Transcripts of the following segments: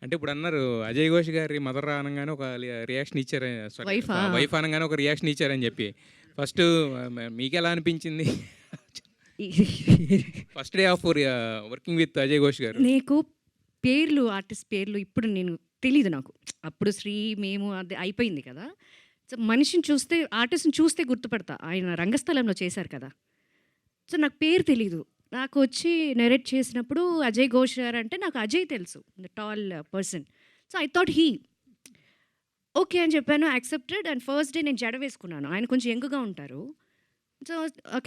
అంటే ఇప్పుడన్నారు అజయ్ ఘోష్ గారి మదర్ అనంగానే ఒక రియాక్షన్ ఇచ్చారు. సారీ వైఫా? వైఫ్ అనంగానే ఒక రియాక్షన్ ఇచ్చారని జెప్పి. ఫస్టు మీకెలా అనిపించింది? First day of working with Ajay Ghosh గారు. నీకు పేర్లు, ఆర్టిస్ట్ పేర్లు ఇప్పుడు నేను తెలీదు నాకు. అప్పుడు శ్రీ, మేము అది అయిపోయింది కదా! సో, మనిషిని చూస్తే, ఆర్టిస్ట్‌ని చూస్తే గుర్తుపడతా. ఆయన రంగస్థలంలో చేశారు కదా! సో, నాకు పేరు తెలీదు. నాకు వచ్చి నరేట్ చేసినప్పుడు అజయ్ ఘోష్ గారు అంటే నాకు అజయ్ తెలుసు. The tall person. So, I thought he. Okay అని చెప్పాను. యాక్సెప్టెడ్. అండ్ ఫస్ట్ డే నేను జడ వేసుకున్నాను. ఆయన కొంచెం యంగ్‌గా ఉంటారు. సో,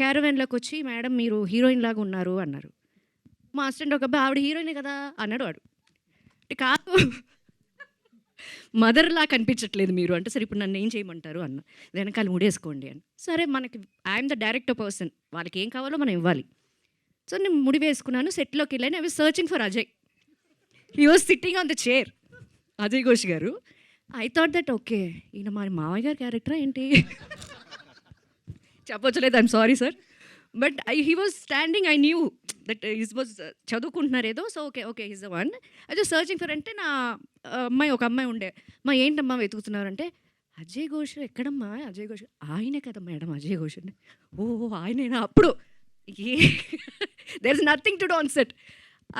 క్యారవాన్‌లోకొచ్చి మేడం మీరు హీరోయిన్ లాగా ఉన్నారు అన్నారు. మా అసిస్టెంట్ ఒక అబ్బాయి ఆవిడ హీరోయినే కదా అన్నాడు వాడు. అంటే కాదు మదర్‌లా కనిపించట్లేదు మీరు అంటే, సరే ఇప్పుడు నన్ను ఏం చేయమంటారు అన్న. వెనకాల ముడేసుకోండి అని. సరే మనకి ఐయామ్ ద డైరెక్టర్ పర్సన్. వాళ్ళకి ఏం కావాలో మనం ఇవ్వాలి. సో, నేను ముడి వేసుకున్నాను. సెట్‌లోకి వెళ్ళాను. I was searching for Ajay. He was sitting on the chair. Ajay Ghosh garu. I thought that okay. ఈయన మా మామయ్య గారి క్యారెక్టరా ఏంటి? చెప్పొచ్చో లేదు, I'm sorry sir. But he was standing. I knew that his was చదువుకుంటున్నారు ఏదో. So, okay okay his the one. I was searching for అంటే నా ఒక అమ్మాయి ఉండే. మా ఏంటమ్మా వెతుకుతున్నారంటే, అజయ్ ఘోష్ ఎక్కడమ్మా అజయ్ ఘోష్? ఆయనే కదా మేడం అజయ్ ఘోష్ అంటే. ఓహో! ఆయనేనా? అప్పుడు ఏ there is nothing to do on set.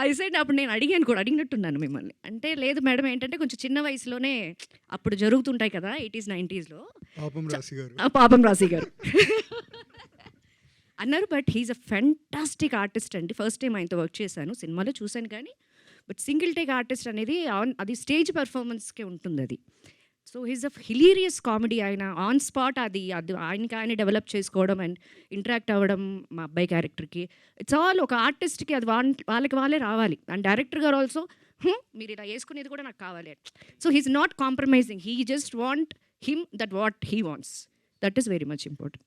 I said అప్పుడు నేను అడిగాను కూడా, అడిగినట్టున్నాను మిమ్మల్ని. అంటే లేదు మేడం ఏంటంటే కొంచెం చిన్న వయసులోనే అప్పుడు జరుగుతుంటాయి కదా 80s, 90sలో. పాపం రాశి గారు. పాపం రాశి గారు అన్నారు. But he is a fantastic artist అండి. ఫస్ట్ టైం ఆయనతో వర్క్ చేశాను. సినిమాలో చూశాను కానీ, బట్ సింగిల్ టేక్ ఆర్టిస్ట్ అనేది అది స్టేజ్ పెర్ఫార్మెన్స్కే ఉంటుంది అది. So he's a hilarious comedy. ఆయన ఆన్ స్పాట్ అది ఆయనకి ఆయన డెవలప్ చేసుకోవడం అండ్ ఇంటరాక్ట్ అవ్వడం మా అబ్బాయి క్యారెక్టర్కి. ఇట్స్ ఆల్ ఒక ఆర్టిస్ట్కి అది వాళ్ళకి వాళ్ళే రావాలి. అండ్ డైరెక్టర్ గారు ఆల్సో మీరు ఇలా వేసుకునేది కూడా నాకు కావాలి. So he's not compromising. He just want him that what he wants. That is very much important.